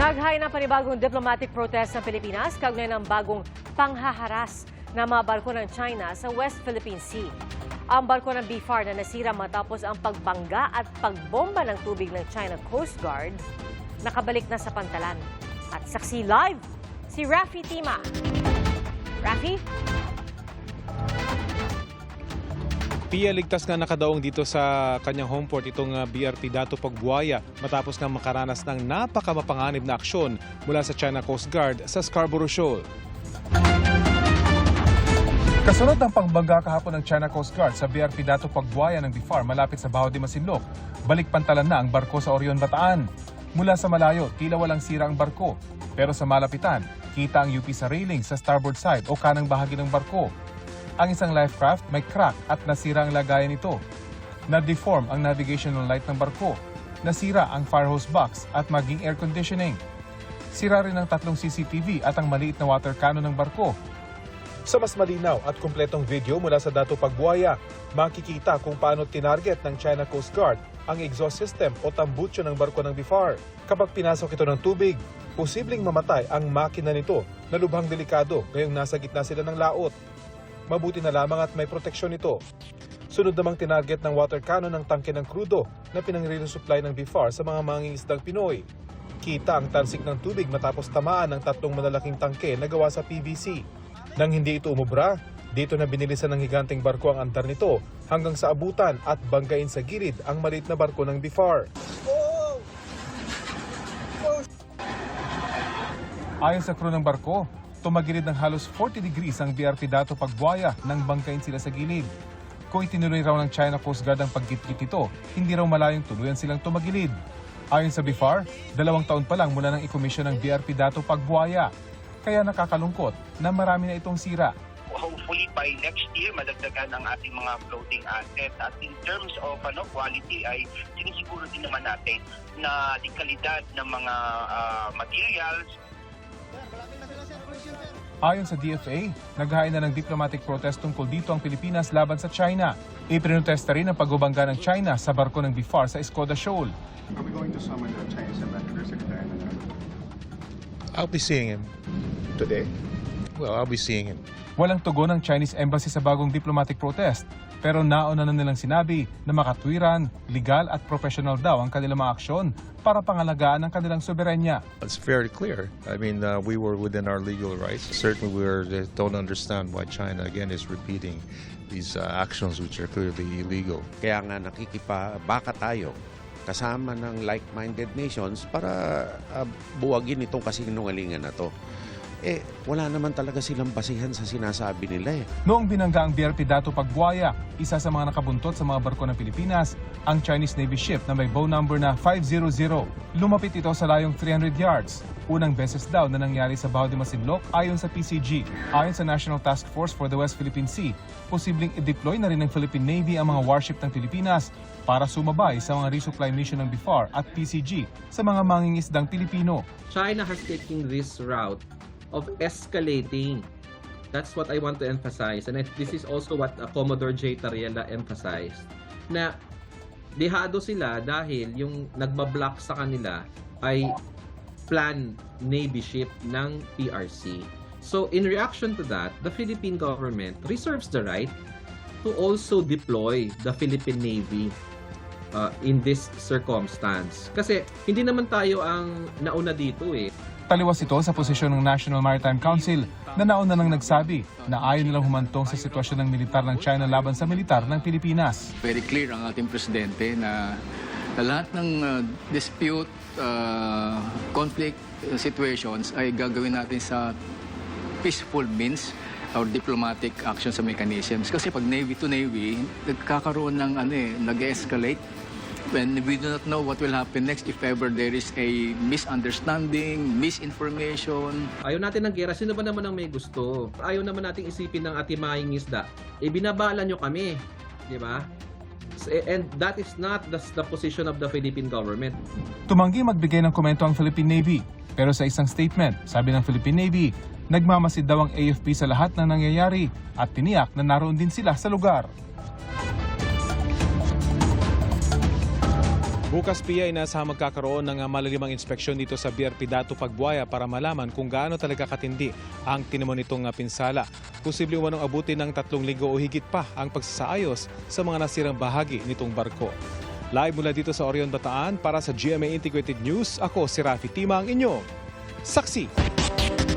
Naghain ng panibagong diplomatic protest ng Pilipinas kaugnay ng bagong panghaharas na mga barko ng China sa West Philippine Sea. Ang barko ng BFAR na nasira matapos ang pagbangga at pagbomba ng tubig ng China Coast Guard, nakabalik na sa pantalan. At saksi live, si Rafi Tima. Rafi? Pia, ligtas nga nakadaong dito sa kanyang home port itong BRP Dato Pagbuaya matapos nga makaranas ng napakamapanganib na aksyon mula sa China Coast Guard sa Scarborough Shoal. Kasunod ng pangbangga kahapon ng China Coast Guard sa BRP Dato Pagbuaya ng BFAR malapit sa Baho de Masinloc, balik pantalan na ang barko sa Orion, Bataan. Mula sa malayo, tila walang sira ang barko. Pero sa malapitan, kita ang UP sa railing sa starboard side o kanang bahagi ng barko. Ang isang life craft may crack at nasira ang lagayan nito. Na-deform ang navigational light ng barko. Nasira ang fire hose box at maging air conditioning. Sira rin ang 3 CCTV at ang maliit na water cannon ng barko. Sa mas malinaw at kumpletong video mula sa Dato Pagbuaya, makikita kung paano tinarget ng China Coast Guard ang exhaust system o tambutso ng barko ng BFAR. Kapag pinasok ito ng tubig, posibleng mamatay ang makina nito na lubhang delikado ngayong nasa gitna sila ng laot. Mabuti na lamang at may proteksyon ito. Sunod namang tinarget ng water cannon ng tangke ng krudo na pinang-resupply ng BFAR sa mga mangingisdang Pinoy. Kita ang tansik ng tubig matapos tamaan ng 3 malalaking tangke na gawa sa PVC. Nang hindi ito umubra, dito na binilisan ng higanteng barko ang antar nito hanggang sa abutan at banggain sa gilid ang maliit na barko ng BFAR. Ayon sa crew ng barko, tumagilid ng halos 40 degrees ang BRP Dato Pagbuaya nang bangkain sila sa gilid. Kung itinuloy raw ng China Coast Guard ang paggitgit nito, hindi raw malayong tuluyan silang tumagilid. Ayon sa BFAR, 2 taon pa lang mula nang ikomisyon ng BRP Dato Pagbuaya. Kaya nakakalungkot na marami na itong sira. Hopefully by next year, madagdagan ang ating mga floating assets. At in terms of quality, ay sinisiguro din naman natin na di kalidad ng mga materials. Ayon sa DFA, naghain na ng diplomatic protest tungkol dito ang Pilipinas laban sa China. Ipinotesta rin ang pagbabangga ng China sa barko ng BFAR sa Escoda Shoal. Are we going to summon the Chinese ambassador, Secretary? I'll be seeing him today. Well, I'll be seeing him. Walang tugon ng Chinese Embassy sa bagong diplomatic protest, pero nauna na nilang sinabi na makatwiran, legal at professional daw ang kanilang mga aksyon para pangalagaan ang kanilang soberenya. It's very clear. I mean, we were within our legal rights. Certainly, don't understand why China, again, is repeating these actions which are clearly illegal. Kaya nga nakikipabaka tayo kasama ng like-minded nations para buwagin itong kasinungalingan na to. Wala naman talaga silang basihan sa sinasabi nila . Noong binangga ang BRP Dato Pagbuaya, isa sa mga nakabuntot sa mga barko ng Pilipinas, ang Chinese Navy ship na may bow number na 500. Lumapit ito sa layong 300 yards. Unang beses daw na nangyari sa Baho de Masinloc ayon sa PCG. Ayon sa National Task Force for the West Philippine Sea, posibleng i-deploy na rin ng Philippine Navy ang mga warship ng Pilipinas para sumabay sa mga resupply mission ng BFAR at PCG sa mga mangingisdang Pilipino. China has taken this route of escalating. That's what I want to emphasize. And this is also what Commodore J. Tariela emphasized. Na dehado sila dahil yung nagbablock sa kanila ay planned Navy ship ng PRC. So in reaction to that, the Philippine government reserves the right to also deploy the Philippine Navy in this circumstance. Kasi hindi naman tayo ang nauna dito . Taliwas ito sa posisyon ng National Maritime Council na nauna nang nagsabi na ayaw nilang humantong sa sitwasyon ng militar ng China laban sa militar ng Pilipinas. Very clear ang ating presidente na lahat ng dispute, conflict situations ay gagawin natin sa peaceful means or diplomatic actions and mechanisms. Kasi pag Navy to Navy, nagkakaroon ng nag-escalate. When we do not know what will happen next if ever there is a misunderstanding, misinformation. Ayaw natin ng gera. Sino ba naman ang may gusto? Ayaw naman nating isipin ng ating mga isda. Binabala nyo kami. Di ba? And that is not the position of the Philippine government. Tumanggi magbigay ng komento ang Philippine Navy. Pero sa isang statement, sabi ng Philippine Navy, nagmamasid daw ang AFP sa lahat ng nangyayari at tiniyak na naroon din sila sa lugar. Bukas PIA inasahang magkakaroon ng malalimang inspeksyon dito sa BRP Dato Pagbuaya para malaman kung gaano talaga katindi ang tinimon nitong pinsala. Posible umanong abutin ng 3 linggo o higit pa ang pagsasaayos sa mga nasirang bahagi nitong barko. Live mula dito sa Orion, Bataan para sa GMA Integrated News, ako si Rafi Tima, ang inyong saksi.